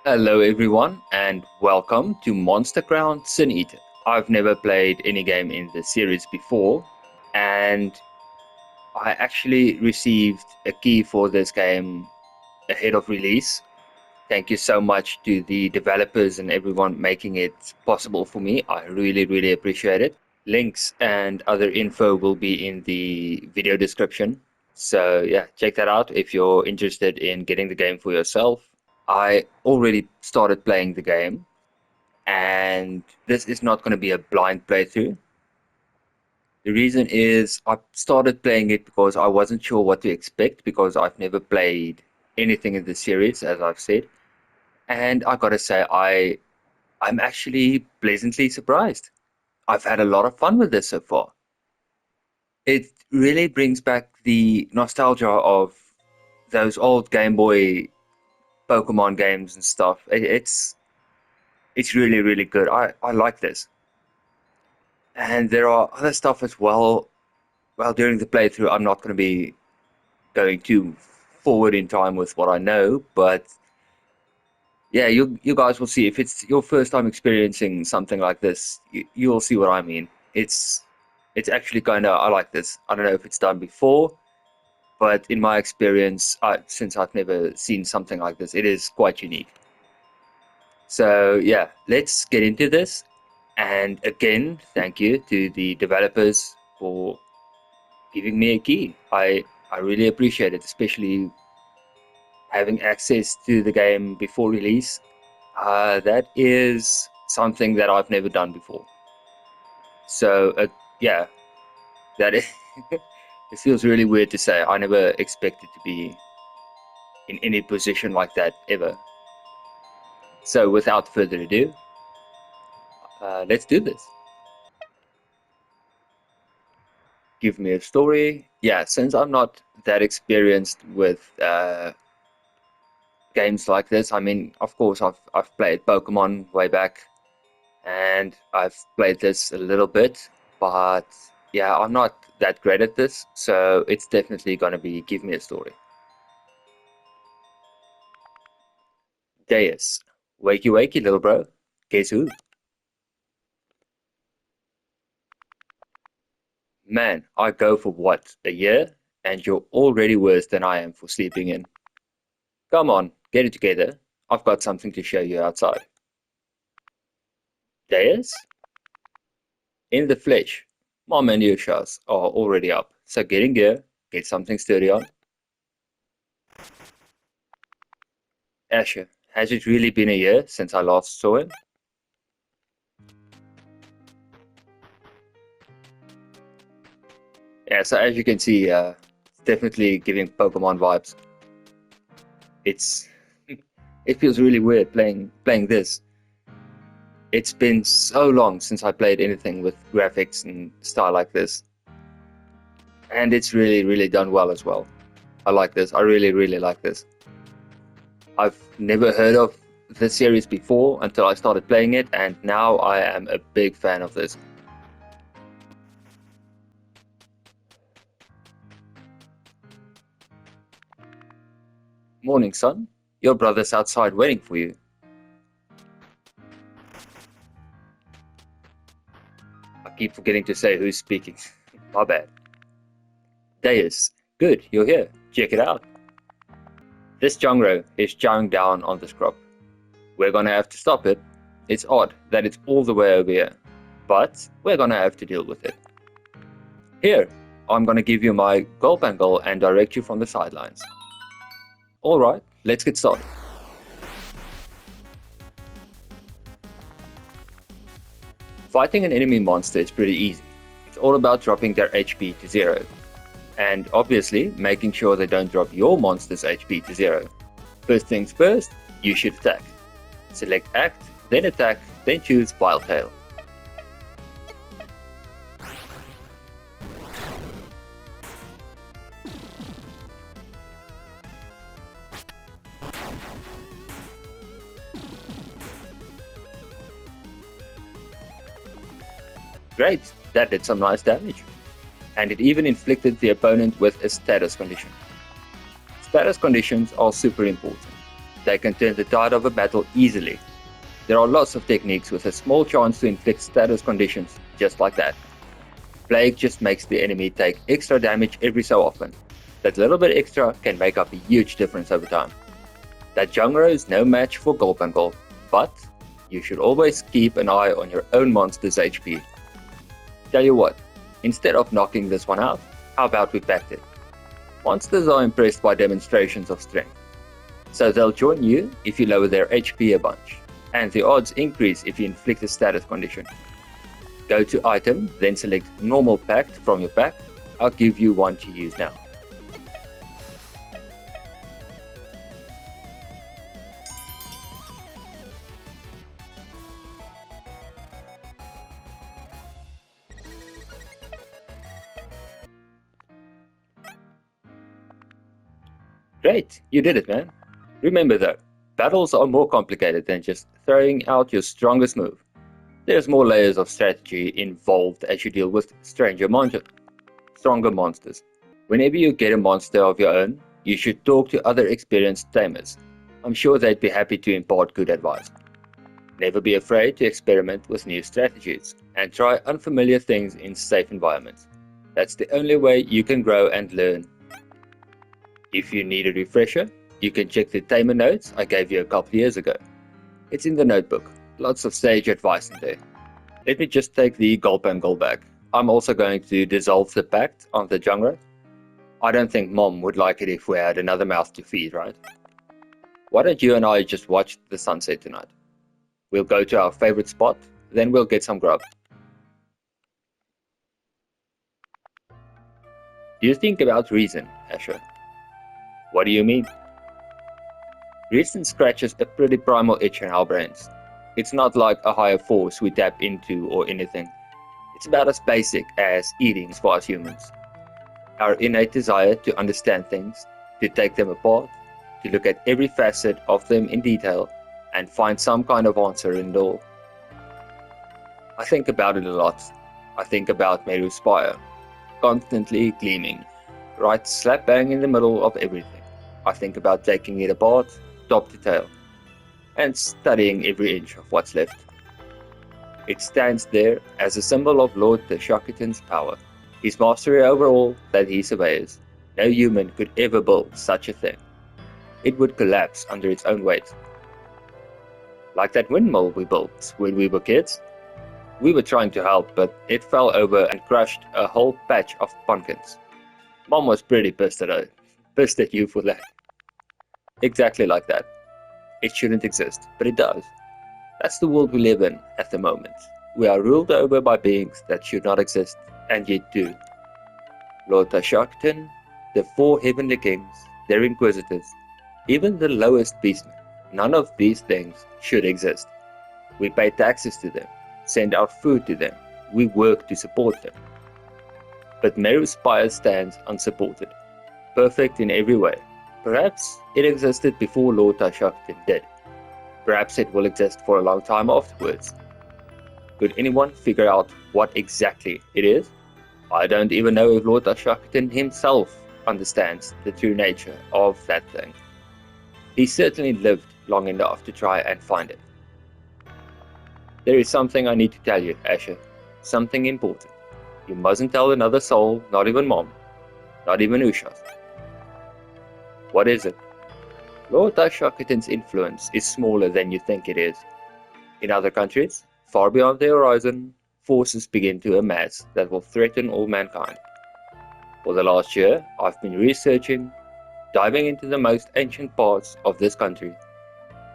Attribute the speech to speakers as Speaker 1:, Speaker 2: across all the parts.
Speaker 1: Hello everyone and welcome to Monster Crown Sin Eater. I've never played any game in the series before and I actually received a key for this game ahead of release. Thank you so much to the developers and everyone making it possible for me. I really appreciate it. Links and other info will be in the video description. So yeah, check that out if you're interested in getting the game for yourself. I already started playing the game, and this is not going to be a blind playthrough. The reason is I started playing it because I wasn't sure what to expect because I've never played anything in the series, as I've said. And I gotta say, I'm actually pleasantly surprised. I've had a lot of fun with this so far. It really brings back the nostalgia of those old Game Boy Pokemon games and stuff. It's really good. I like this. And there are other stuff as well. Well, during the playthrough, I'm not going to be going too forward in time with what I know, but yeah, you guys will see. If it's your first time experiencing something like this, you'll see what I mean. It's actually kind of I like this. I don't know if it's done before, but in my experience, since I've never seen something like this, it is quite unique. So yeah, let's get into this. And again, thank you to the developers for giving me a key. I really appreciate it, especially having access to the game before release. That is something that I've never done before. So yeah, that is. It feels really weird to say. I never expected to be in any position like that ever. So without further ado, let's do this. Give me a story. Yeah, since I'm not that experienced with games like this, I mean, of course, I've played Pokemon way back, and I've played this a little bit, but yeah, I'm not that great at this, so it's definitely gonna be give me a story. Deus, wakey wakey, little bro. Guess who? Man, I go for what, a year? And you're already worse than I am for sleeping in. Come on, get it together. I've got something to show you outside. Deus? In the flesh. My menu shows are already up, so get in gear, get something sturdy on. Asher, has it really been a year since I last saw him? Yeah, so as you can see, it's definitely giving Pokemon vibes. It's it feels really weird playing this. It's been so long since I played anything with graphics and style like this, and it's really done well as well. I like this. I really like this. I've never heard of the series before until I started playing it, and now I am a big fan of this. Morning, son. Your brother's outside waiting for you. I keep forgetting to say who's speaking. My bad. Deus. Good, you're here. Check it out. This Jungro is chowing down on this crop. We're gonna have to stop it. It's odd that it's all the way over here, but we're gonna have to deal with it. Here, I'm gonna give you my gulp angle and direct you from the sidelines. Alright, let's get started. Fighting an enemy monster is pretty easy. It's all about dropping their HP to 0. And obviously, making sure they don't drop your monster's HP to 0. First things first, you should attack. Select Act, then Attack, then choose Wild Tail. Great, that did some nice damage. And it even inflicted the opponent with a status condition. Status conditions are super important. They can turn the tide of a battle easily. There are lots of techniques with a small chance to inflict status conditions just like that. Plague just makes the enemy take extra damage every so often. That little bit extra can make up a huge difference over time. That jungler is no match for Gulp and Gulp, but you should always keep an eye on your own monster's HP. Tell you what, instead of knocking this one out, how about we pact it? Monsters are impressed by demonstrations of strength, so they'll join you if you lower their HP a bunch, and the odds increase if you inflict a status condition. Go to item, then select normal pact from your pack. I'll give you one to use now. Great, you did it, man. Remember though, battles are more complicated than just throwing out your strongest move. There's more layers of strategy involved as you deal with stronger monsters. Whenever you get a monster of your own, you should talk to other experienced tamers. I'm sure they'd be happy to impart good advice. Never be afraid to experiment with new strategies and try unfamiliar things in safe environments. That's the only way you can grow and learn. If you need a refresher, you can check the tamer notes I gave you a couple years ago. It's in the notebook, lots of sage advice in there. Let me just take the Gulp and Gulp back. I'm also going to dissolve the pact on the jungler. I don't think Mom would like it if we had another mouth to feed, right? Why don't you and I just watch the sunset tonight? We'll go to our favorite spot, then we'll get some grub. Do you think about reason, Asur? What do you mean? Reason scratches a pretty primal itch in our brains. It's not like a higher force we tap into or anything. It's about as basic as eating for us humans. Our innate desire to understand things, to take them apart, to look at every facet of them in detail, and find some kind of answer in it all. I think about it a lot. I think about MYRKRSORMR, constantly gleaming, right slap bang in the middle of everything. I think about taking it apart, top to tail, and studying every inch of what's left. It stands there as a symbol of Lord Tashokkatin's power, his mastery over all that he surveys. No human could ever build such a thing. It would collapse under its own weight. Like that windmill we built when we were kids. We were trying to help, but it fell over and crushed a whole patch of pumpkins. Mom was pretty pissed at you for that. Exactly like that. It shouldn't exist, but it does. That's the world we live in at the moment. We are ruled over by beings that should not exist, and yet do. Lord Tashokkatin, the 4 heavenly kings, their inquisitors, even the lowest beastmen, none of these things should exist. We pay taxes to them, send out food to them, we work to support them. But MYRKRSORMR stands unsupported, perfect in every way. Perhaps it existed before Lord Tashokkatin did. Perhaps it will exist for a long time afterwards. Could anyone figure out what exactly it is? I don't even know if Lord Tashokkatin himself understands the true nature of that thing. He certainly lived long enough to try and find it. There is something I need to tell you, Asur. Something important. You mustn't tell another soul, not even Mom, not even Ushas. What is it? Lord Tashokkatin's influence is smaller than you think it is. In other countries, far beyond the horizon, forces begin to amass that will threaten all mankind. For the last year, I've been researching, diving into the most ancient parts of this country.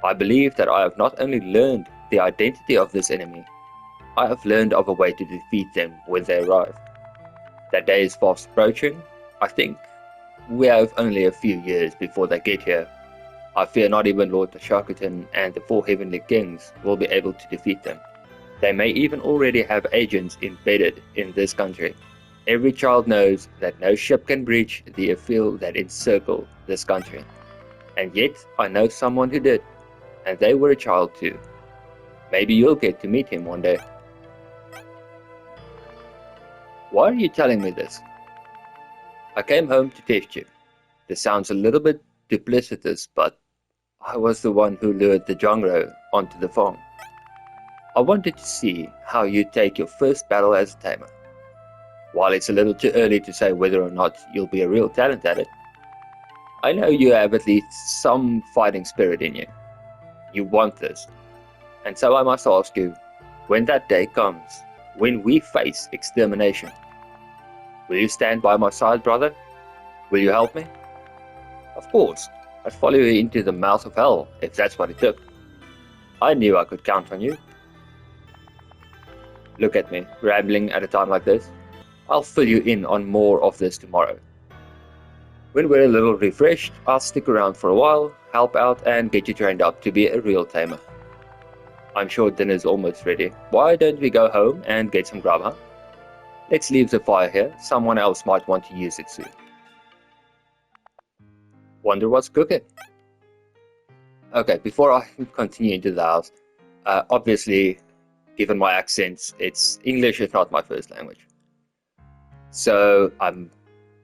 Speaker 1: I believe that I have not only learned the identity of this enemy, I have learned of a way to defeat them when they arrive. That day is fast approaching. I think we have only a few years before they get here. I fear not even Lord Tashokkatin and the 4 heavenly kings will be able to defeat them. They may even already have agents embedded in this country. Every child knows that no ship can breach the field that encircle this country. And yet, I know someone who did, and they were a child too. Maybe you'll get to meet him one day. Why are you telling me this? I came home to test you. This sounds a little bit duplicitous, but I was the one who lured the Jongro onto the farm. I wanted to see how you take your first battle as a tamer. While it's a little too early to say whether or not you'll be a real talent at it, I know you have at least some fighting spirit in you. You want this. And so I must ask you, when that day comes, when we face extermination, will you stand by my side, brother? Will you help me? Of course, I'd follow you into the mouth of hell if that's what it took. I knew I could count on you. Look at me, rambling at a time like this. I'll fill you in on more of this tomorrow. When we're a little refreshed, I'll stick around for a while, help out and get you trained up to be a real tamer. I'm sure dinner's almost ready. Why don't we go home and get some grub, huh? Let's leave the fire here, someone else might want to use it soon. Wonder what's cooking? Okay, before I continue into the house, obviously, given my accents, English is not my first language. So I'm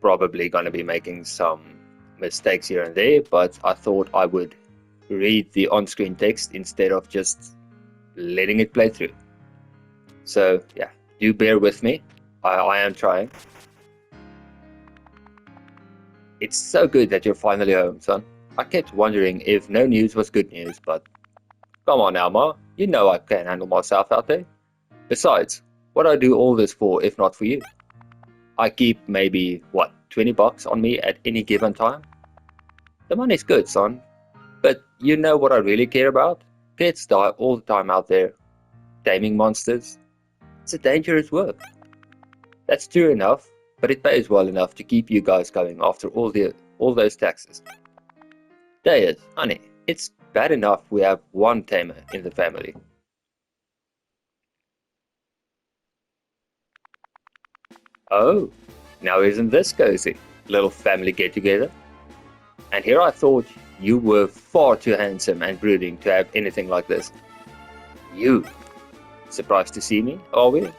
Speaker 1: probably going to be making some mistakes here and there, but I thought I would read the on-screen text instead of just letting it play through. So yeah, do bear with me. I am trying. It's so good that you're finally home, son. I kept wondering if no news was good news, but come on now, Ma. You know I can handle myself out there. Besides, what I do all this for if not for you? I keep maybe, what, $20 on me at any given time? The money's good, son. But you know what I really care about? Kids die all the time out there. Taming monsters. It's a dangerous work. That's true enough, but it pays well enough to keep you guys going after all those taxes. Dayas, honey, it's bad enough we have one tamer in the family. Oh, now isn't this cozy? Little family get-together? And here I thought you were far too handsome and brooding to have anything like this. You? Surprised to see me, are we?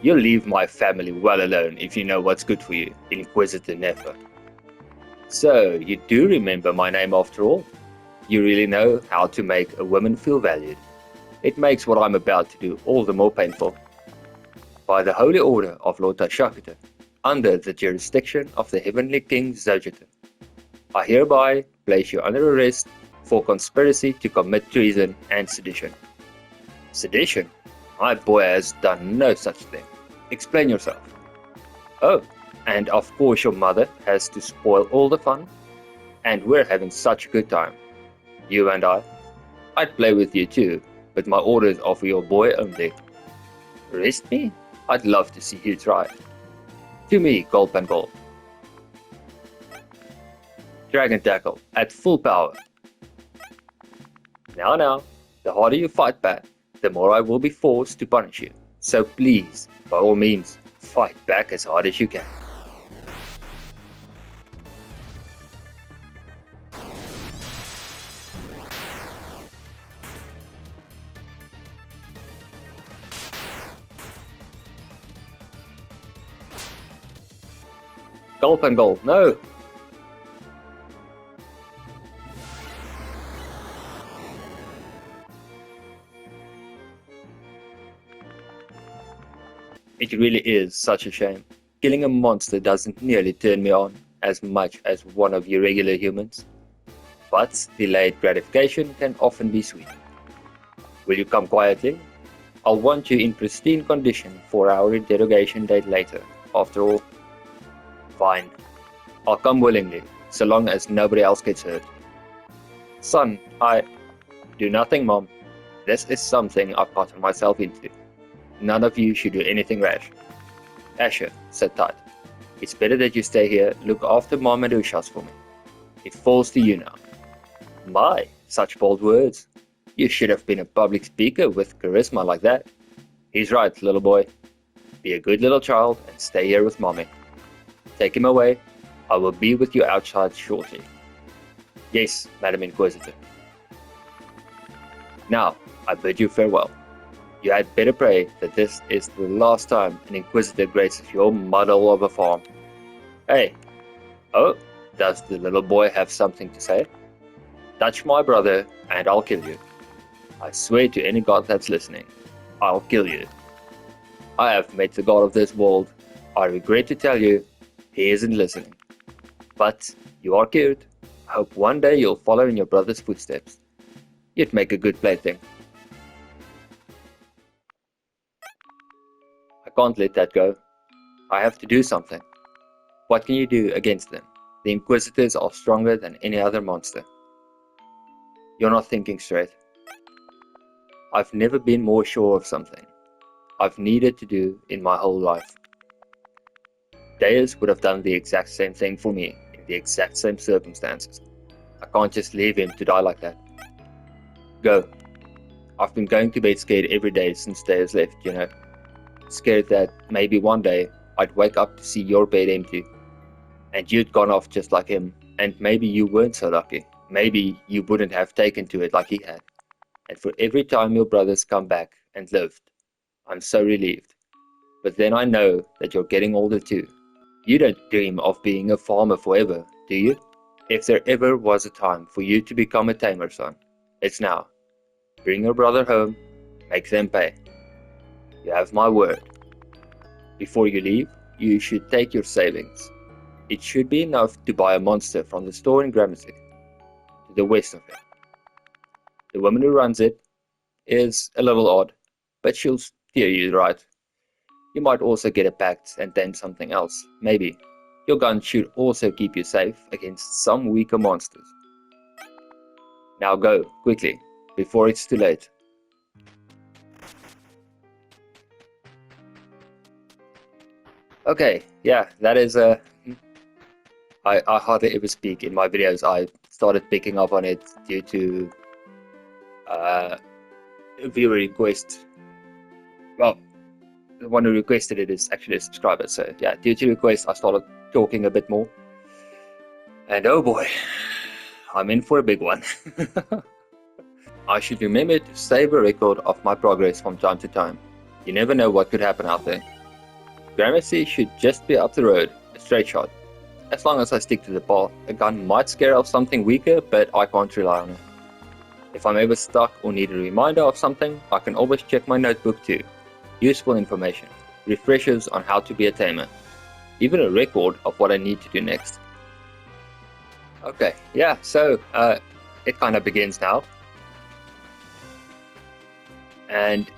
Speaker 1: You'll leave my family well alone if you know what's good for you, Inquisitor Nefer. So, you do remember my name after all? You really know how to make a woman feel valued. It makes what I'm about to do all the more painful. By the holy order of Lord Tashakita, under the jurisdiction of the Heavenly King Zojita, I hereby place you under arrest for conspiracy to commit treason and sedition. Sedition? My boy has done no such thing. Explain yourself. Oh, and of course your mother has to spoil all the fun. And we're having such a good time. You and I. I'd play with you too, but my orders are for your boy only. Arrest me? I'd love to see you try. To me, gulp and gulp. Dragon Tackle, at full power. Now, the harder you fight back, the more I will be forced to punish you. So please, by all means, fight back as hard as you can. Gulp and gulp, no! It really is such a shame. Killing a monster doesn't nearly turn me on as much as one of you regular humans. But delayed gratification can often be sweet. Will you come quietly? I'll want you in pristine condition for our interrogation date later, after all. Fine. I'll come willingly, so long as nobody else gets hurt. Son, do nothing, Mom. This is something I've gotten myself into. None of you should do anything rash. Asher, sit tight. It's better that you stay here, look after Mom and Ushas for me. It falls to you now. My, such bold words. You should have been a public speaker with charisma like that. He's right, little boy. Be a good little child and stay here with Mommy. Take him away. I will be with you outside shortly. Yes, Madam Inquisitor. Now, I bid you farewell. You had better pray that this is the last time an Inquisitor graces your muddle of a farm. Hey, oh, does the little boy have something to say? Touch my brother and I'll kill you. I swear to any god that's listening, I'll kill you. I have met the god of this world. I regret to tell you, he isn't listening. But you are cute. I hope one day you'll follow in your brother's footsteps. You'd make a good plaything. I can't let that go. I have to do something. What can you do against them? The Inquisitors are stronger than any other monster. You're not thinking straight. I've never been more sure of something I've needed to do in my whole life. Deus would have done the exact same thing for me in the exact same circumstances. I can't just leave him to die like that. Go. I've been going to bed scared every day since Deus left, you know. Scared that maybe one day I'd wake up to see your bed empty and you'd gone off just like him, and maybe you weren't so lucky. Maybe you wouldn't have taken to it like he had. And for every time your brothers come back and lived, I'm so relieved. But then I know that you're getting older too. You don't dream of being a farmer forever, do you? If there ever was a time for you to become a tamer, son, it's now. Bring your brother home, make them pay. You have my word. Before you leave, you should take your savings. It should be enough to buy a monster from the store in Gramercy, to the west of it. The woman who runs it is a little odd, but she'll steer you right. You might also get a pact and tame something else, maybe. Your gun should also keep you safe against some weaker monsters. Now go, quickly, before it's too late. Okay, yeah, that is I hardly ever speak in my videos. I started picking up on it due to viewer request. Well, the one who requested it is actually a subscriber, so yeah, due to request I started talking a bit more. And oh boy, I'm in for a big one. I should remember to save a record of my progress from time to time. You never know what could happen out there. Gramercy should just be up the road, a straight shot. As long as I stick to the path, a gun might scare off something weaker, but I can't rely on it. If I'm ever stuck or need a reminder of something, I can always check my notebook too. Useful information, refreshers on how to be a tamer, even a record of what I need to do next. Okay, yeah, so it kind of begins now. And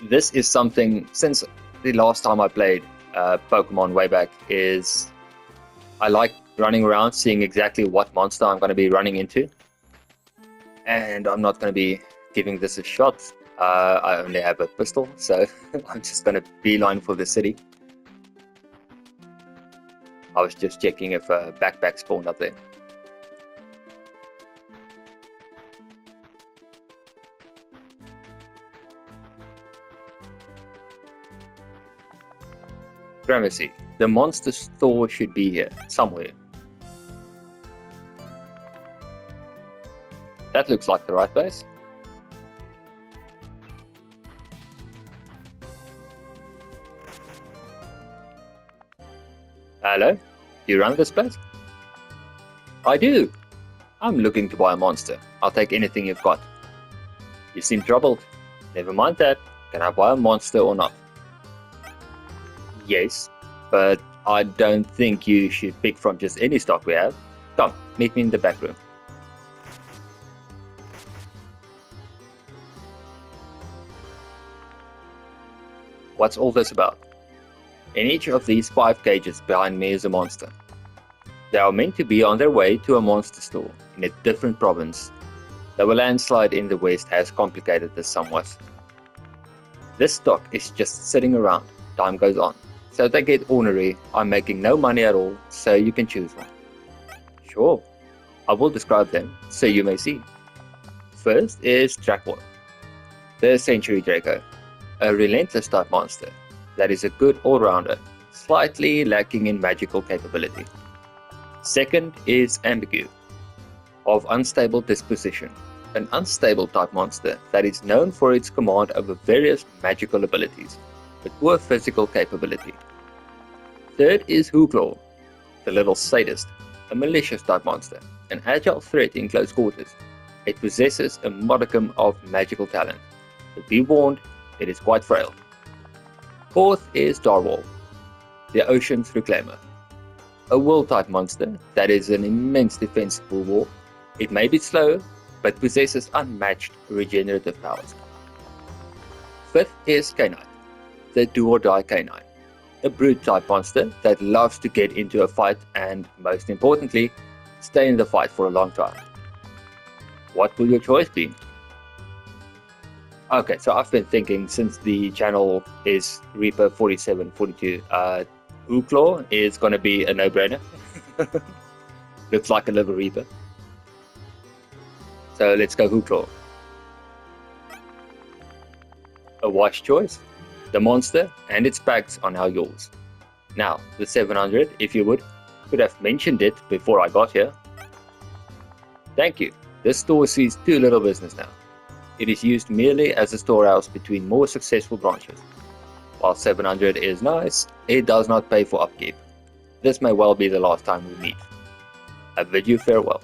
Speaker 1: this is something, since the last time I played Pokemon way back, is I like running around seeing exactly what monster I'm going to be running into. And I'm not going to be giving this a shot. I only have a pistol, so I'm just going to beeline for the city. I was just checking if a backpack spawned up there. Gramercy. The monster store should be here, somewhere. That looks like the right place. Hello? Do you run this place? I do. I'm looking to buy a monster. I'll take anything you've got. You seem troubled. Never mind that. Can I buy a monster or not? Yes, but I don't think you should pick from just any stock we have. Come, meet me in the back room. What's all this about? In each of these 5 cages behind me is a monster. They are meant to be on their way to a monster store in a different province, though a landslide in the west has complicated this somewhat. This stock is just sitting around, time goes on, so they get ornery. I'm making no money at all, so you can choose one. Sure, I will describe them so you may see. First is Trackball, the Century Draco, a relentless type monster that is a good all-rounder, slightly lacking in magical capability. Second is Ambigu, of unstable disposition, an unstable type monster that is known for its command over various magical abilities, but poor physical capability. Third is Hooclaw, the little sadist, a malicious type monster, an agile threat in close quarters, It possesses a modicum of magical talent, but be warned, it is quite frail. Fourth is Darwall, the Ocean's Reclaimer. A world-type monster that is an immense defensive bulwark. It may be slow, but possesses unmatched regenerative powers. Fifth is Canine, the do-or-die canine. A brute-type monster that loves to get into a fight and, most importantly, stay in the fight for a long time. What will your choice be? Okay, so I've been thinking since the channel is Reaper 4742, Hooclaw is going to be a no-brainer. Looks like a liver Reaper. So let's go Hooclaw. A wise choice. The monster and its packs are now yours. Now, the 700, if you would, could have mentioned it before I got here. Thank you. This store sees too little business now. It is used merely as a storehouse between more successful branches. While 700 is nice, it does not pay for upkeep. This may well be the last time we meet. I bid you farewell.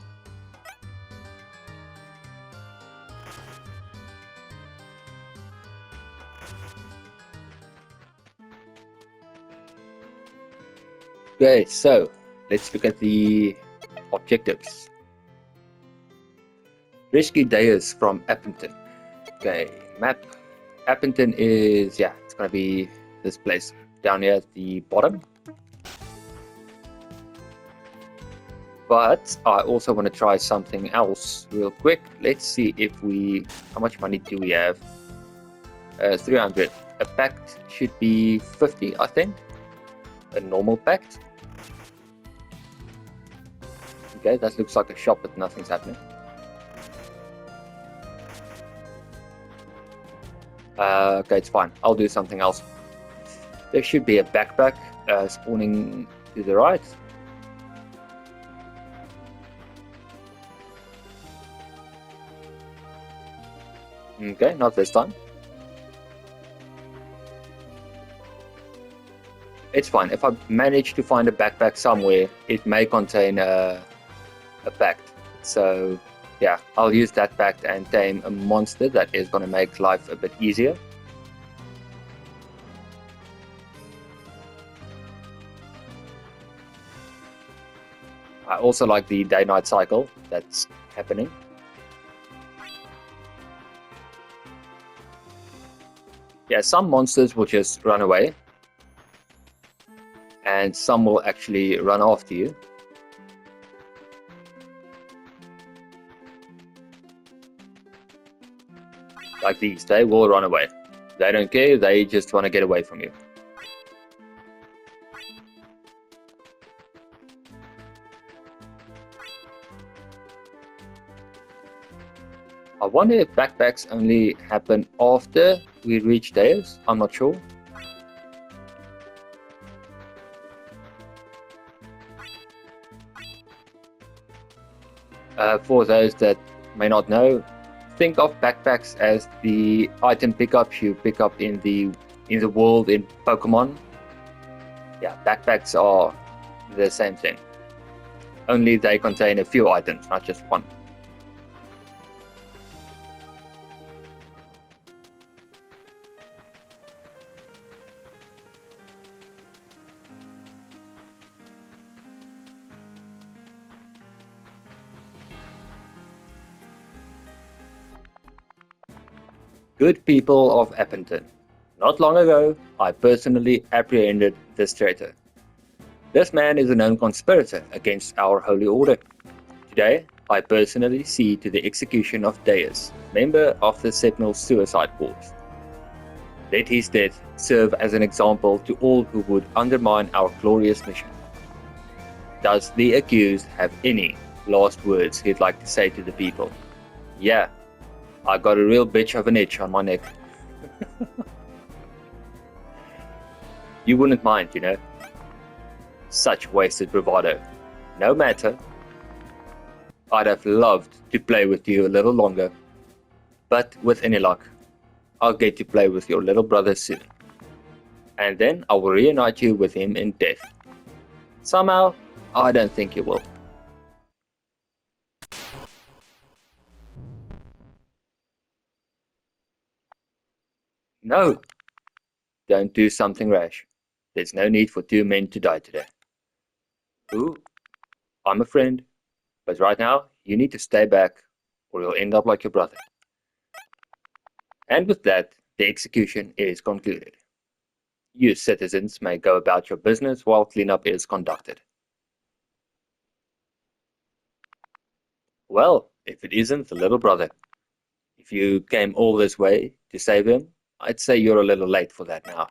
Speaker 1: Okay, so let's look at the objectives. Rescue Deus from Appington. Okay, map. Appington is, yeah, it's gonna be this place down here at the bottom. But I also want to try something else real quick. Let's see if we, how much money do we have? 300. A pact should be 50, I think. A normal pact. Okay, that looks like a shop, but nothing's happening. Okay, it's fine. I'll do something else. There should be a backpack spawning to the right. Okay, not this time. It's fine. If I manage to find a backpack somewhere, it may contain a pact. So yeah, I'll use that pact and tame a monster that is going to make life a bit easier. I also like the day-night cycle that's happening. Yeah, some monsters will just run away, and some will actually run after you. Like these, they will run away. They don't care, they just want to get away from you. I wonder if backpacks only happen after we reach Deus. I'm not sure. For those that may not know, think of backpacks as the item pickups you pick up in the world in Pokemon. Yeah, backpacks are the same thing. Only they contain a few items, not just one. Good people of Appington. Not long ago, I personally apprehended this traitor. This man is a known conspirator against our holy order. Today, I personally see to the execution of Deus, member of the Sentinel Suicide Corps. Let his death serve as an example to all who would undermine our glorious mission. Does the accused have any last words he'd like to say to the people? Yeah. I got a real bitch of an itch on my neck. You wouldn't mind, you know. Such wasted bravado. No matter. I'd have loved to play with you a little longer. But with any luck, I'll get to play with your little brother soon. And then I will reunite you with him in death. Somehow, I don't think you will. No, don't do something rash. There's no need for two men to die today. Ooh, I'm a friend, but right now you need to stay back or you'll end up like your brother. And with that, the execution is concluded. You citizens may go about your business while cleanup is conducted. Well, if it isn't the little brother, if you came all this way to save him, I'd say you're a little late for that now.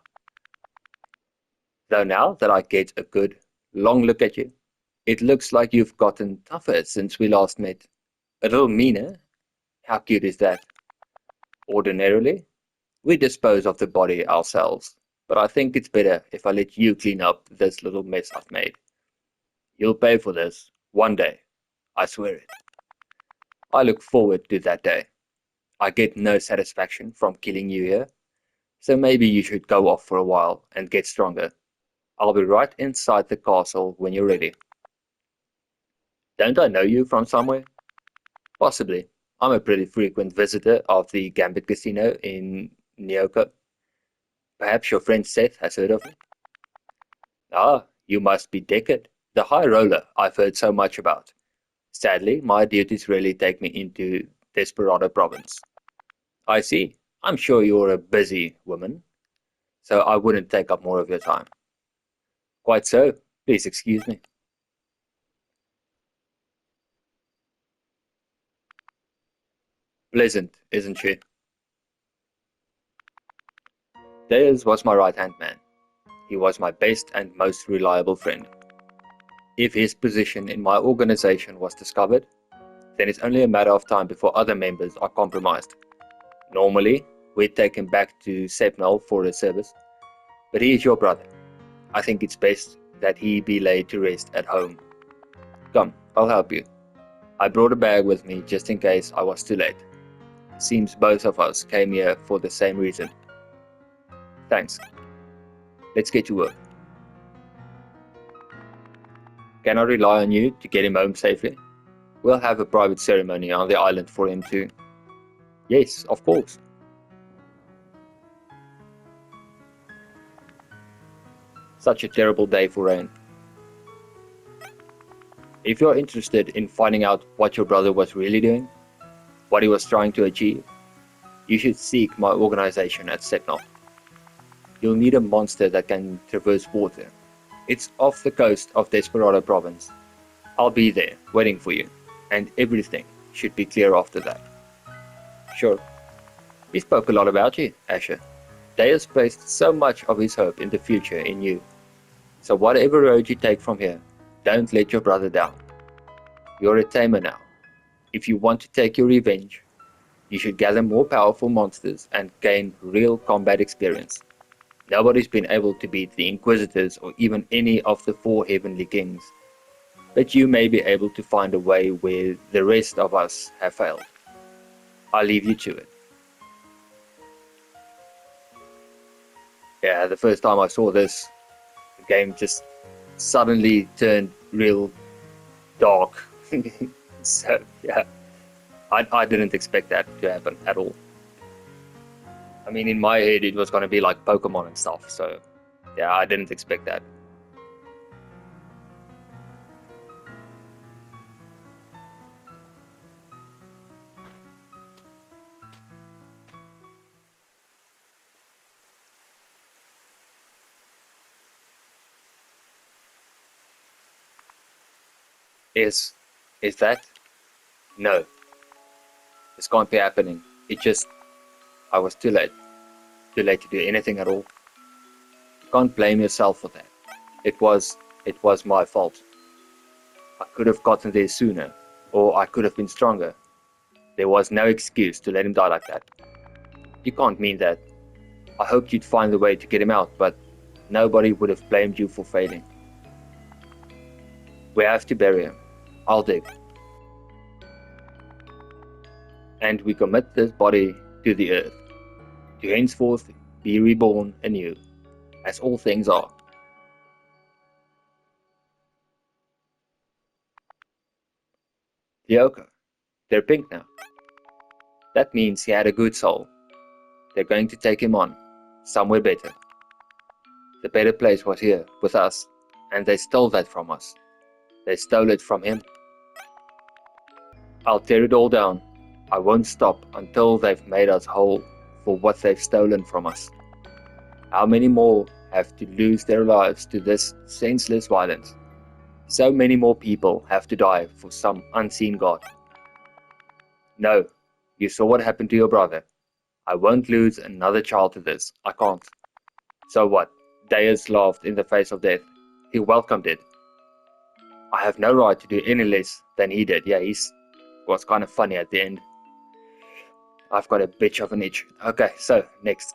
Speaker 1: Though now that I get a good, long look at you, it looks like you've gotten tougher since we last met. A little meaner? How cute is that? Ordinarily, we dispose of the body ourselves, but I think it's better if I let you clean up this little mess I've made. You'll pay for this, one day, I swear it. I look forward to that day. I get no satisfaction from killing you here, so maybe you should go off for a while and get stronger. I'll be right inside the castle when you're ready. Don't I know you from somewhere? Possibly. I'm a pretty frequent visitor of the Gambit Casino in Nyoko. Perhaps your friend Seth has heard of me? Ah, you must be Deckard, the high roller I've heard so much about. Sadly, my duties really take me into Desperado province. I see. I'm sure you're a busy woman, so I wouldn't take up more of your time. Quite so. Please excuse me. Pleasant, isn't she? Theirs was my right-hand man. He was my best and most reliable friend. If his position in my organization was discovered, then it's only a matter of time before other members are compromised. Normally, we'd take him back to Sepnal for a service, but he is your brother. I think it's best that he be laid to rest at home. Come, I'll help you. I brought a bag with me just in case I was too late. Seems both of us came here for the same reason. Thanks. Let's get to work. Can I rely on you to get him home safely? We'll have a private ceremony on the island for him too. Yes, of course. Such a terrible day for rain. If you're interested in finding out what your brother was really doing, what he was trying to achieve, you should seek my organization at Sepnal. You'll need a monster that can traverse water. It's off the coast of Desperado province. I'll be there, waiting for you, and everything should be clear after that. Sure. We spoke a lot about you, Asher. Deus placed so much of his hope in the future in you. So whatever road you take from here, don't let your brother down. You're a tamer now. If you want to take your revenge, you should gather more powerful monsters and gain real combat experience. Nobody's been able to beat the Inquisitors or even any of the four Heavenly Kings, but you may be able to find a way where the rest of us have failed. I'll leave you to it. Yeah, the first time I saw this, the game just suddenly turned real dark. So, yeah, I didn't expect that to happen at all. I mean, in my head, it was going to be like Pokemon and stuff, so yeah, I didn't expect that. Is that? No, this can't be happening. It just, I was too late. Too late to do anything at all. You can't blame yourself for that. It was, it was my fault. I could have gotten there sooner, or I could have been stronger. There was no excuse to let him die like that. You can't mean that. I hoped you'd find a way to get him out, but nobody would have blamed you for failing. We have to bury him. I'll dig. And we commit this body to the earth, to henceforth be reborn anew, as all things are. Yoko, they're pink now. That means he had a good soul. They're going to take him on, somewhere better. The better place was here, with us, and they stole that from us. They stole it from him. I'll tear it all down. I won't stop until they've made us whole for what they've stolen from us. How many more have to lose their lives to this senseless violence? So many more people have to die for some unseen god. No, you saw what happened to your brother. I won't lose another child to this. I can't. So what? Deus laughed in the face of death. He welcomed it. I have no right to do any less than he did. Yeah, he was kind of funny at the end. I've got a bitch of an itch. Okay, so next.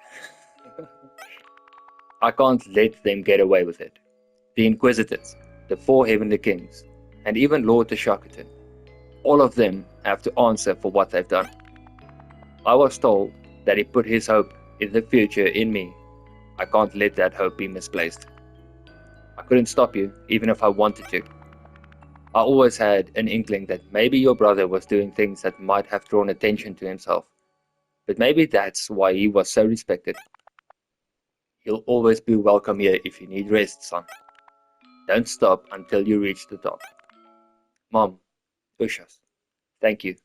Speaker 1: I can't let them get away with it. The Inquisitors, the 4 Heavenly Kings, and even Lord Teshakaton. All of them have to answer for what they've done. I was told that he put his hope in the future in me. I can't let that hope be misplaced. I couldn't stop you, even if I wanted to. I always had an inkling that maybe your brother was doing things that might have drawn attention to himself. But maybe that's why he was so respected. You'll always be welcome here if you need rest, son. Don't stop until you reach the top. Mom, push us. Thank you.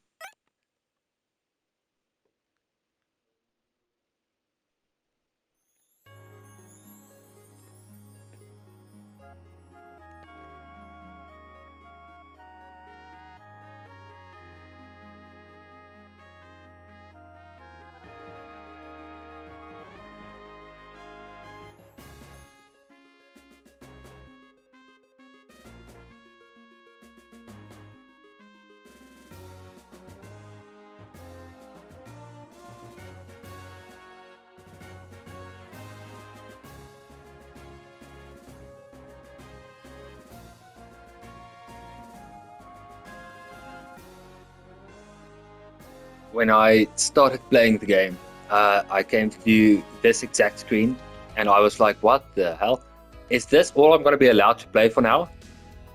Speaker 1: When I started playing the game, I came to this exact screen, and I was like, what the hell? Is this all I'm going to be allowed to play for now?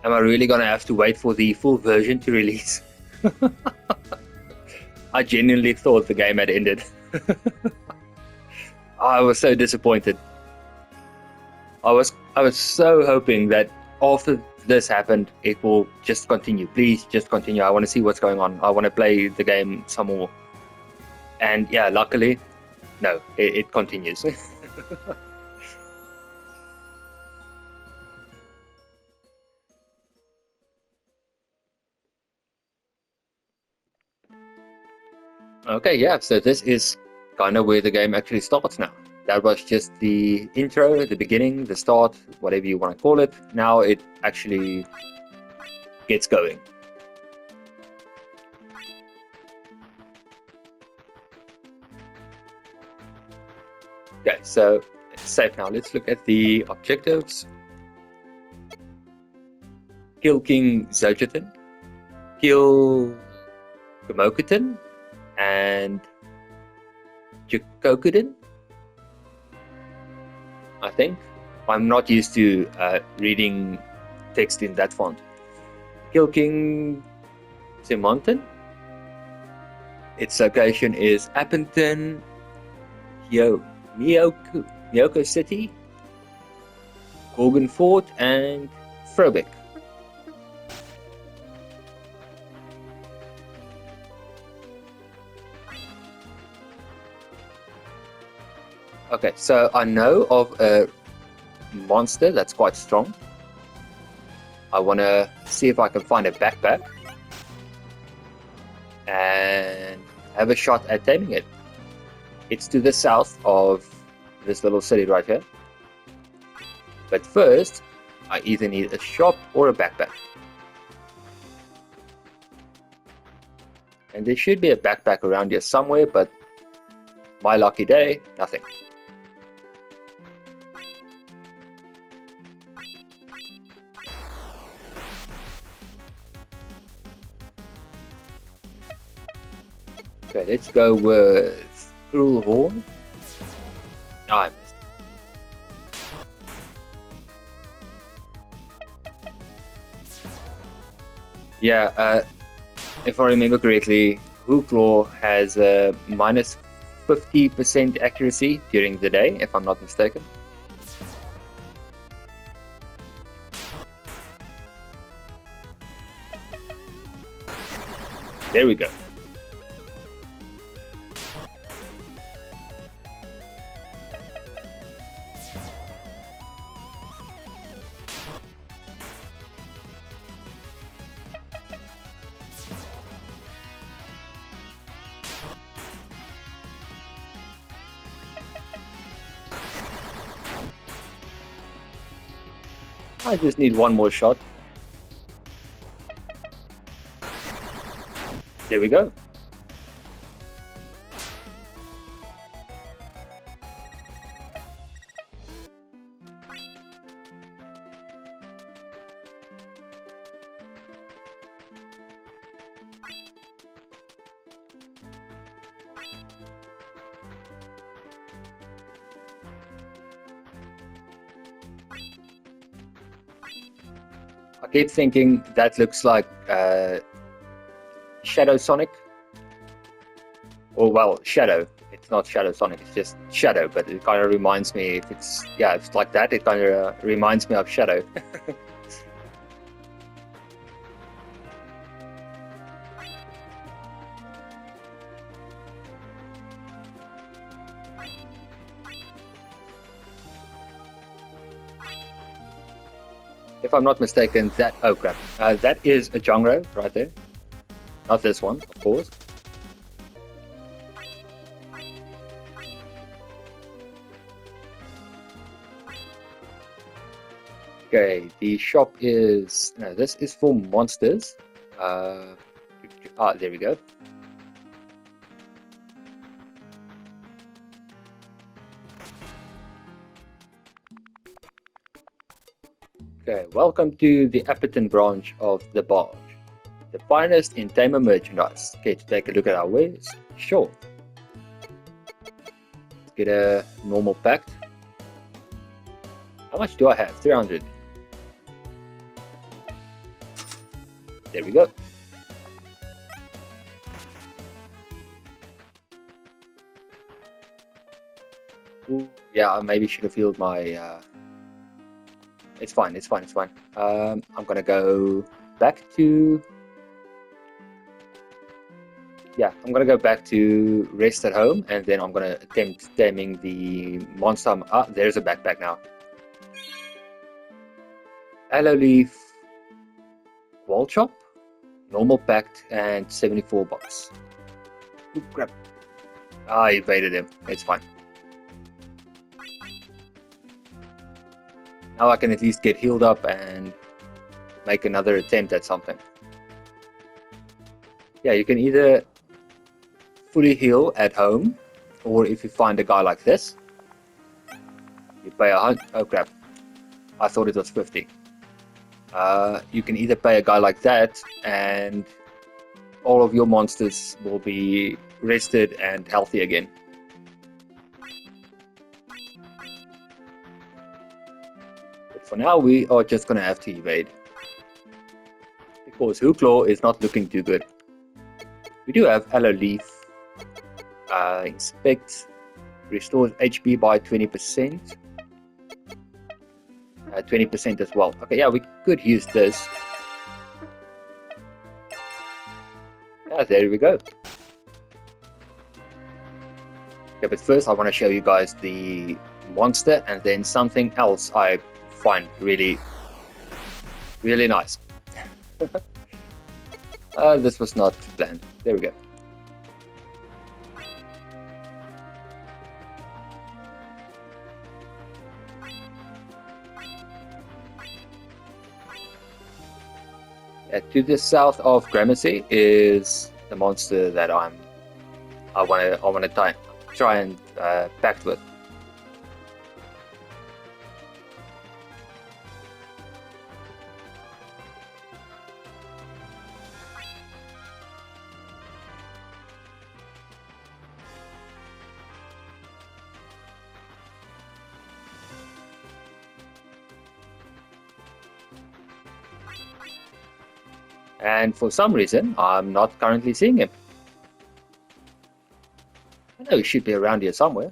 Speaker 1: Am I really going to have to wait for the full version to release? I genuinely thought the game had ended. I was so disappointed. I was so hoping that after this happened, it will just continue. Please just continue. I want to see what's going on. I want to play the game some more. And yeah, luckily, no, it continues. Okay, yeah, so this is kind of where the game actually starts now. That was just the intro, the beginning, the start, whatever you want to call it. Now it actually gets going. Okay, so it's safe now. Let's look at the objectives. Kill King Xochitl, kill Gamokutin, and Chikokudin, I think. I'm not used to reading text in that font. Kill King Simonton. Its location is Appleton, Myoko City, Gorgon Fort, and Frobeck. Okay, so I know of a monster that's quite strong. I want to see if I can find a backpack and have a shot at taming it. It's to the south of this little city right here. But first, I either need a shop or a backpack. And there should be a backpack around here somewhere, but my lucky day, nothing. Okay, let's go with Cruel Horn. Oh, I missed. Yeah, if I remember correctly, Hook Law has a minus 50% accuracy during the day, if I'm not mistaken. There we go. I just need one more shot. There we go. I keep thinking that looks like Shadow Sonic. Or, well, Shadow. It's not Shadow Sonic, it's just Shadow, but it kind of reminds me, if it's like that, it kind of reminds me of Shadow. If I'm not mistaken, that, oh crap, that is a Jongro right there. Not this one, of course. Okay, the shop is, no, this is for monsters. There we go. Okay, welcome to the Appleton branch of the barge. The finest in tamer merchandise. Okay, to take a look at our wares. Sure. Let's get a normal pack. How much do I have? 300. There we go. Ooh, yeah, I maybe should have healed my... It's fine, it's fine, it's fine. I'm gonna go back to... Yeah, I'm gonna go back to rest at home, and then I'm gonna attempt taming the monster. Ah, there's a backpack now. Aloe leaf, wall chop, normal packed, and 74 bucks. Oop, crap. I evaded him. It's fine. Now I can at least get healed up and make another attempt at something. Yeah, you can either fully heal at home, or if you find a guy like this, you pay oh crap, I thought it was 50. You can either pay a guy like that, and all of your monsters will be rested and healthy again. But for now, we are just gonna have to evade, because Hooklaw is not looking too good. We do have Aloe Leaf. Inspect restores HP by 20%. 20% as well. Okay, yeah, we could use this. Yeah, there we go. Okay, but first I want to show you guys the monster, and then something else I find really, really nice. This was not planned. There we go. To the south of Gramercy is the monster that I want to try and pact with. And for some reason, I'm not currently seeing him. I know it should be around here somewhere.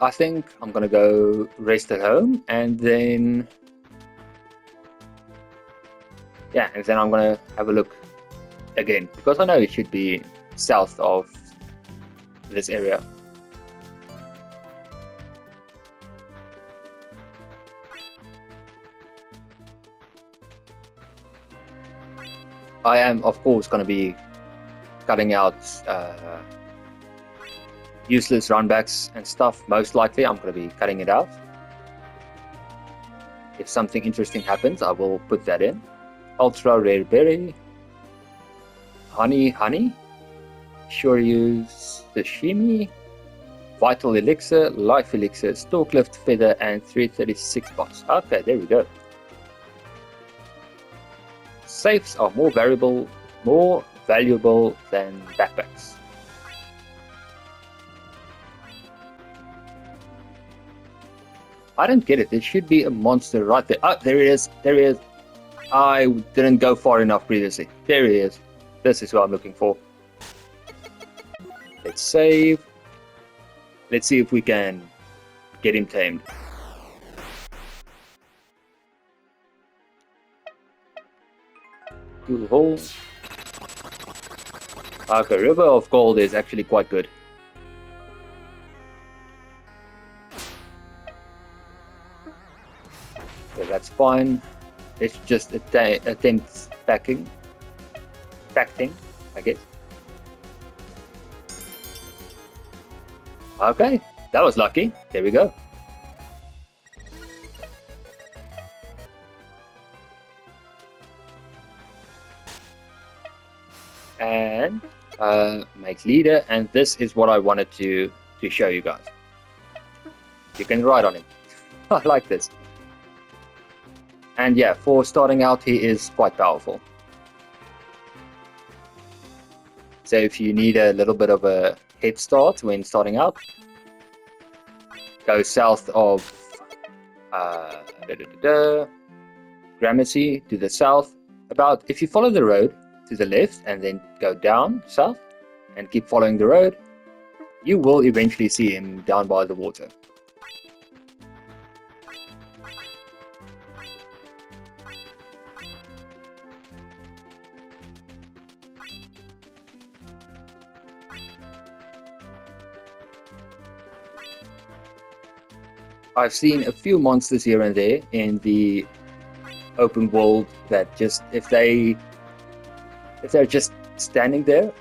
Speaker 1: I think I'm gonna go rest at home, and then yeah, and then I'm gonna have a look again, because I know it should be south of this area. I am, of course, going to be cutting out useless runbacks and stuff. Most likely, I'm going to be cutting it out. If something interesting happens, I will put that in. Ultra rare berry, honey, sure use sashimi, vital elixir, life elixir, stalklift feather, and 336 box. Okay, there we go. Safes are more valuable than backpacks. I don't get it. There should be a monster right there. Oh, there he is. There he is. I didn't go far enough previously. There he is. This is what I'm looking for. Let's save. Let's see if we can get him tamed. Hole. Okay, River of Gold is actually quite good. Okay, that's fine. It's just attempt packing, I guess. Okay, that was lucky. There we go. And make leader, and this is what I wanted to show you guys. You can ride on him. I like this. And yeah, for starting out, he is quite powerful. So if you need a little bit of a head start when starting out, go south of Gramercy to the south. If you follow the road to the left and then go down south and keep following the road, you will eventually see him down by the water. I've seen a few monsters here and there in the open world that just, if they're just standing there,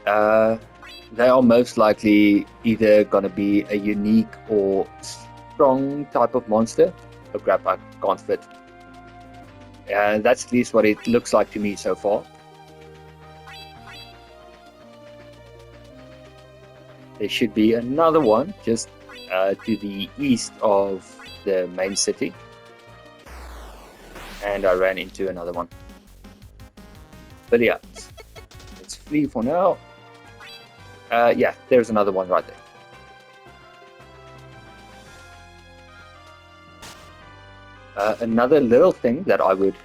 Speaker 1: they are most likely either going to be a unique or strong type of monster. Oh crap, I can't fit. That's at least what it looks like to me so far. There should be another one just to the east of the main city, and I ran into another one. But yeah, let's flee for now. Yeah, there's another one right there. Another little thing that I would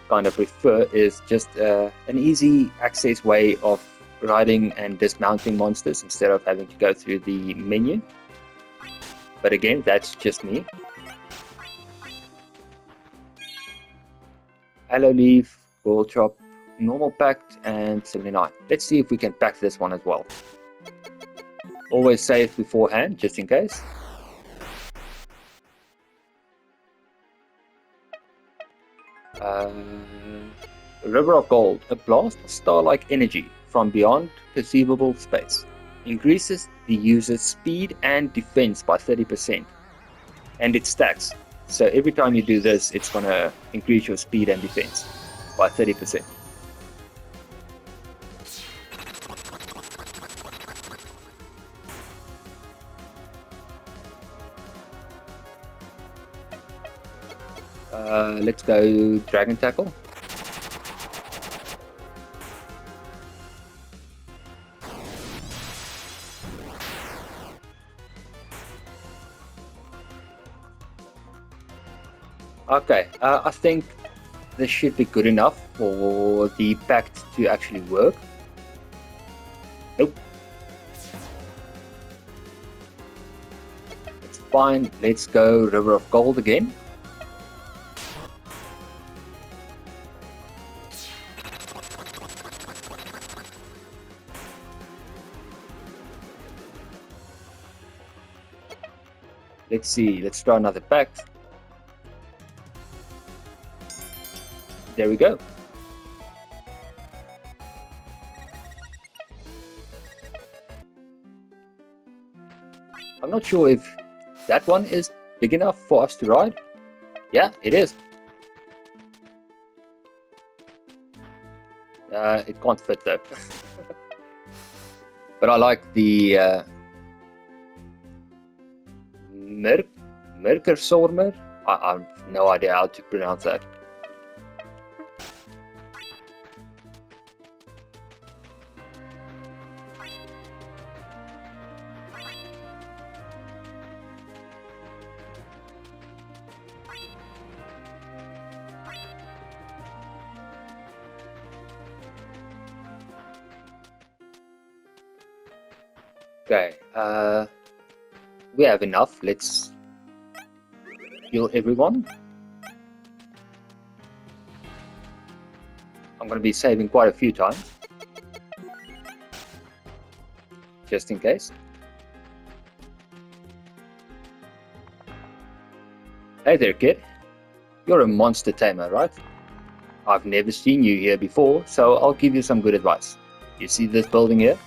Speaker 1: kind of prefer is just an easy access way of riding and dismounting monsters instead of having to go through the menu. But again, that's just me. Aloe leaf, gold chop, normal packed, and 79. Let's see if we can pack this one as well. Always save beforehand, just in case. River of Gold, a blast of star-like energy from beyond perceivable space. Increases the user's speed and defense by 30%. And it stacks. So every time you do this, it's going to increase your speed and defense by 30%. Let's go Dragon Tackle. Okay, I think this should be good enough for the pact to actually work. Nope. It's fine. Let's go River of Gold again. Let's see. Let's try another pact. There we go. I'm not sure if that one is big enough for us to ride. Yeah, it is. It can't fit though. But I like the MYRKRSORMR. I have no idea how to pronounce that. Okay, we have enough. Let's heal everyone. I'm going to be saving quite a few times, just in case. Hey there, kid. You're a monster tamer, right? I've never seen you here before, so I'll give you some good advice. You see this building here?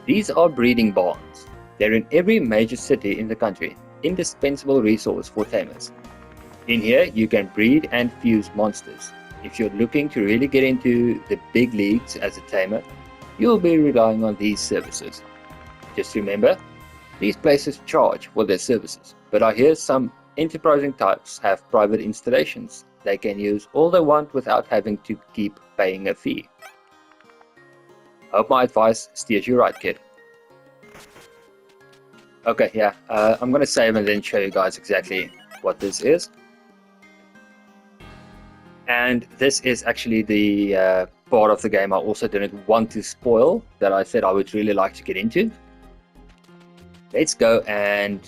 Speaker 1: These are breeding barns. They're in every major city in the country, indispensable resource for tamers. In here, you can breed and fuse monsters. If you're looking to really get into the big leagues as a tamer, you'll be relying on these services. Just remember, these places charge for their services, but I hear some enterprising types have private installations. They can use all they want without having to keep paying a fee. Hope my advice steers you right, kid. Okay, yeah, I'm going to save and then show you guys exactly what this is. And this is actually the part of the game I also didn't want to spoil, that I said I would really like to get into. Let's go and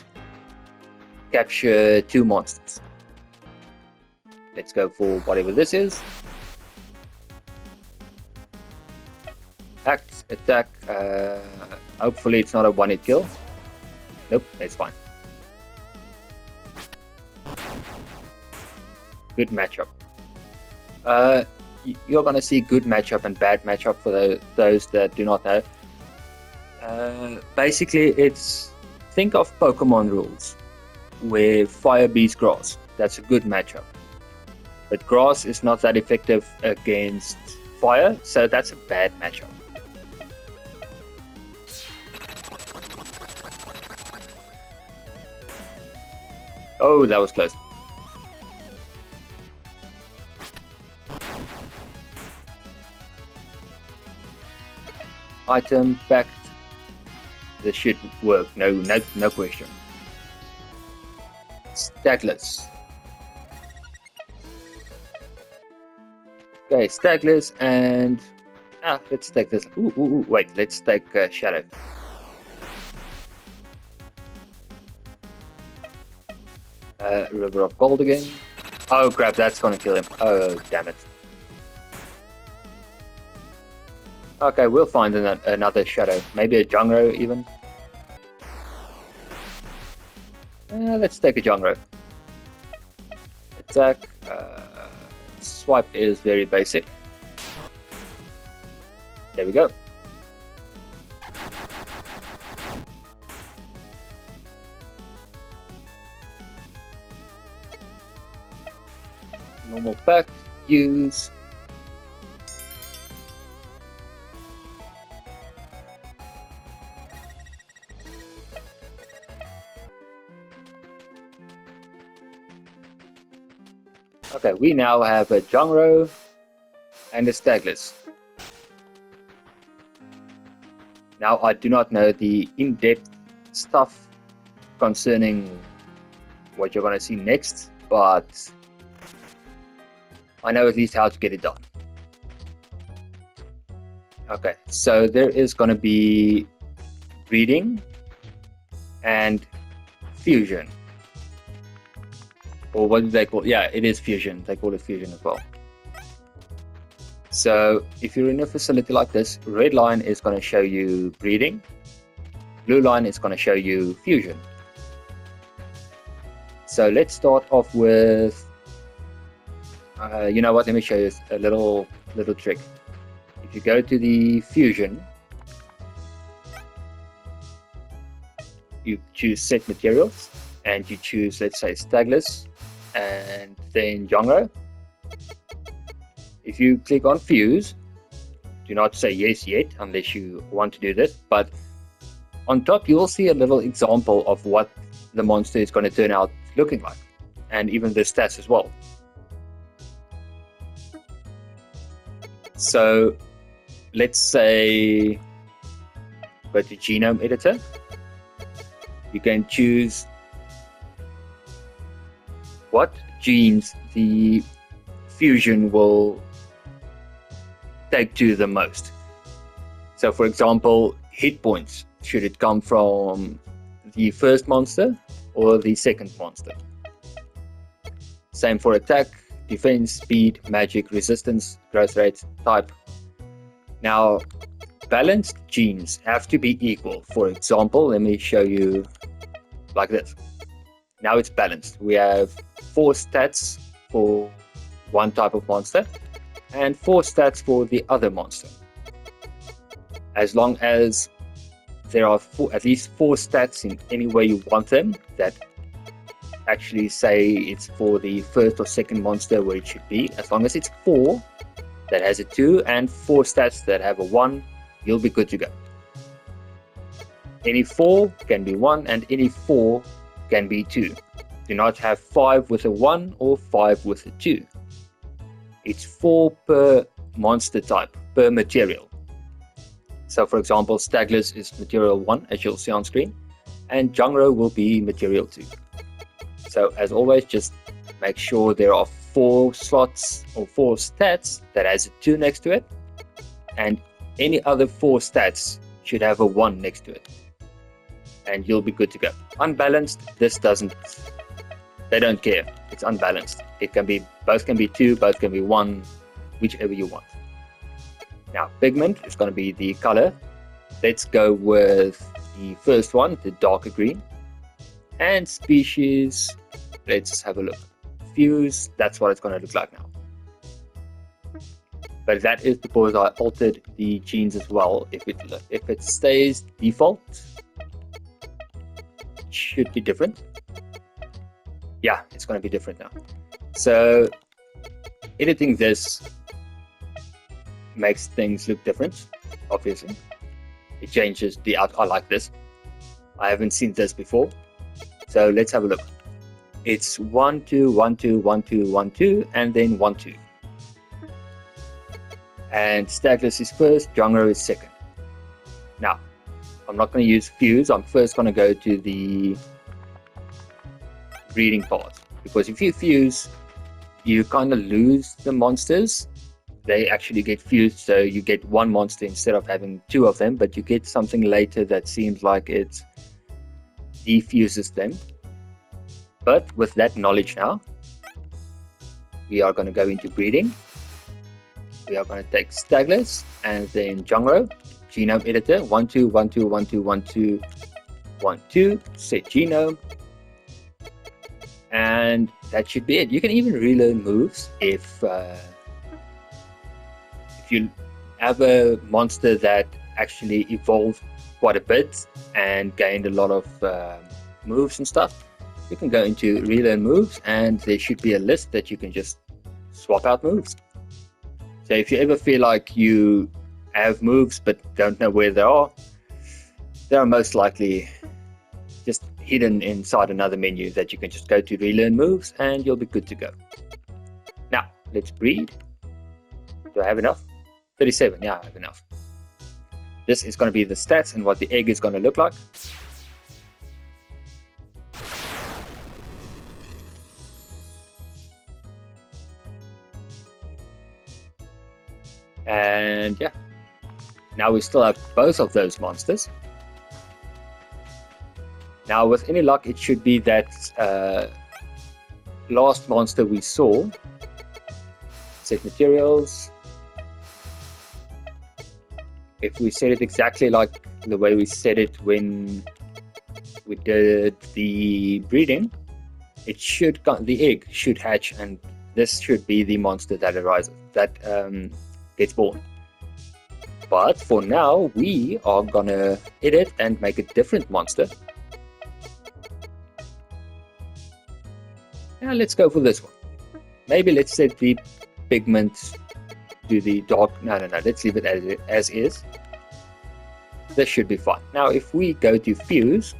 Speaker 1: capture 2 monsters. Let's go for whatever this is. Attack. Hopefully it's not a one-hit kill. Nope, it's fine. Good matchup. You're gonna see good matchup and bad matchup for those that do not know. Basically, think of Pokemon rules, where fire beats grass. That's a good matchup. But grass is not that effective against fire, so that's a bad matchup. Oh, that was close. Item packed. This should work. No question. Stagless. Okay, Stagless and let's take this. Wait, let's take Shadow. River of Gold again. Oh crap, that's gonna kill him. Oh damn it. Okay, we'll find another Shadow. Maybe a Jungro even. Let's take a Jungro. Attack. Swipe is very basic. There we go. Normal pack. Use. Okay, we now have a Jungro and a Stagless. Now, I do not know the in-depth stuff concerning what you're going to see next, but I know at least how to get it done. Okay, so there is going to be breeding and fusion. Or what do they call it? Yeah, it is fusion. They call it fusion as well. So if you're in a facility like this, red line is going to show you breeding. Blue line is going to show you fusion. So let's start off with, you know what, let me show you a little trick. If you go to the fusion, you choose set materials and you choose, let's say, Stagless and then Jongro. If you click on fuse, do not say yes yet unless you want to do this, but on top you will see a little example of what the monster is going to turn out looking like, and even the stats as well. So let's say go to genome editor. You can choose what genes the fusion will take to the most. So for example, hit points, should it come from the first monster or the second monster? Same for attack, defense, speed, magic, resistance, growth rate, type. Now balanced genes have to be equal. For example, let me show you like this. Now it's balanced. We have 4 stats for one type of monster and 4 stats for the other monster. As long as there are at least 4 stats in any way you want them, that actually say it's for the first or second monster where it should be, as long as it's 4 that has a 2 and 4 stats that have a 1, you'll be good to go. Any 4 can be 1 and any 4 can be 2. Do not have 5 with a 1 or 5 with a 2. It's 4 per monster type, per material. So for example, Stagless is material 1, as you'll see on screen, and Jongro will be material 2. So as always, just make sure there are 4 slots or 4 stats that has a 2 next to it, and any other 4 stats should have a 1 next to it, and you'll be good to go. Unbalanced, this doesn't, they don't care. It's unbalanced. It can be, both can be 2, both can be 1, whichever you want. Now pigment is going to be the color. Let's go with the first one, the darker green. And species, let's have a look. Fuse, that's what it's going to look like now. But that is because I altered the genes as well. If it stays default, it should be different. Yeah, it's going to be different now. So editing this makes things look different, obviously. It changes the out. I like this. I haven't seen this before. So let's have a look. It's 1 2 1 2 1 2 1 2 and then 1 2. And Stagless is first, Jongro is second. Now, I'm not going to use fuse. I'm first going to go to the breeding part, because if you fuse, you kind of lose the monsters. They actually get fused, so you get one monster instead of having 2 of them, but you get something later that seems like it defuses them. But with that knowledge now, we are going to go into breeding. We are going to take Stagless and then Jongro, genome editor, 1 2 1 2 1 2 1 2 1 2, set genome, and that should be it. You can even relearn moves if you have a monster that actually evolved quite a bit and gained a lot of moves and stuff. You can go into relearn moves and there should be a list that you can just swap out moves. So if you ever feel like you have moves but don't know where they are most likely just hidden inside another menu that you can just go to relearn moves and you'll be good to go. Now let's breed. Do I have enough? 37, yeah, I have enough. This is going to be the stats and what the egg is going to look like. And yeah, now we still have both of those monsters. Now with any luck, it should be that last monster we saw. Set materials. If we set it exactly like the way we set it when we did the breeding, it should, the egg should hatch, and this should be the monster that arises, that gets born. But for now, we are gonna edit and make a different monster. Now let's go for this one. Maybe let's set the pigment to the dark. No, let's leave it as is. This should be fine. Now if we go to fuse,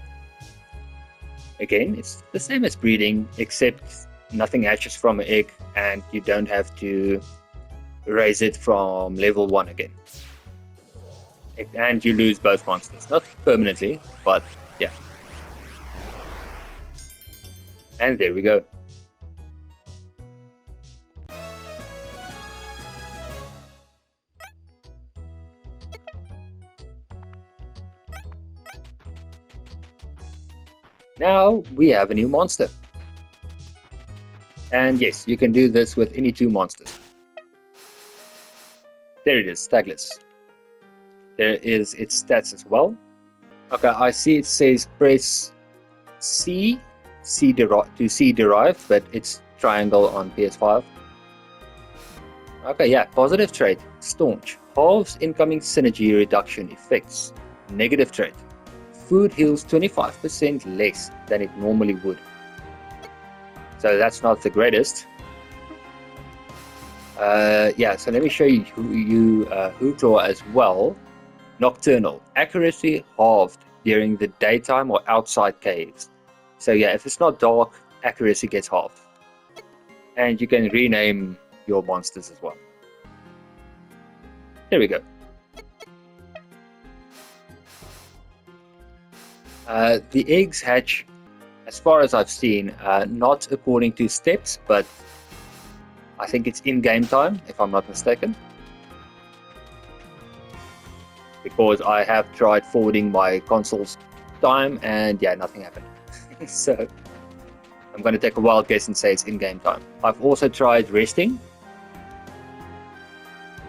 Speaker 1: again, it's the same as breeding, except nothing hatches from an egg and you don't have to raise it from level 1 again. And you lose both monsters. Not permanently, but yeah. And there we go. Now we have a new monster. And yes, you can do this with any 2 monsters. There it is, Stagless. There is its stats as well. Okay, I see it says press C to C derived, but it's triangle on PS5. Okay, yeah, positive trait, staunch. Halves incoming synergy reduction effects. Negative trait. Food heals 25% less than it normally would. So that's not the greatest. Yeah, so let me show you Hootlaw as well. Nocturnal. Accuracy halved during the daytime or outside caves. So yeah, if it's not dark, accuracy gets halved. And you can rename your monsters as well. There we go. The eggs hatch, as far as I've seen, not according to steps, but I think it's in-game time, if I'm not mistaken. Because I have tried forwarding my console's time, and yeah, nothing happened. So I'm going to take a wild guess and say it's in-game time. I've also tried resting,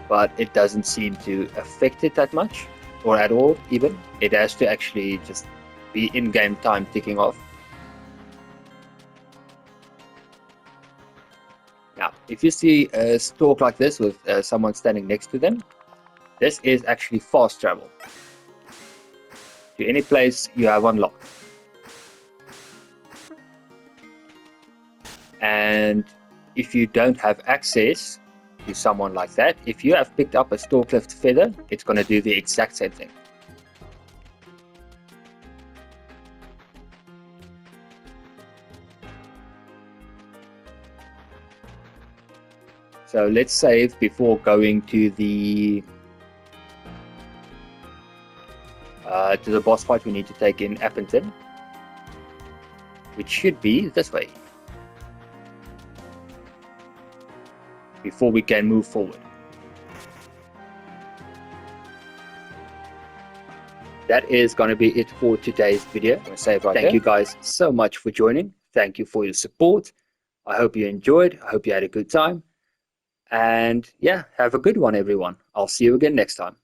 Speaker 1: but it doesn't seem to affect it that much, or at all even. It has to actually just be in-game time ticking off. Now, if you see a stalk like this with someone standing next to them, this is actually fast travel to any place you have unlocked. And if you don't have access to someone like that, if you have picked up a Stalklift feather, it's going to do the exact same thing. So let's save before going to the boss fight we need to take in Appleton, which should be this way, before we can move forward. That is going to be it for today's video. I'm going to save right there. Thank you guys so much for joining. Thank you for your support. I hope you enjoyed. I hope you had a good time. And yeah, have a good one, everyone. I'll see you again next time.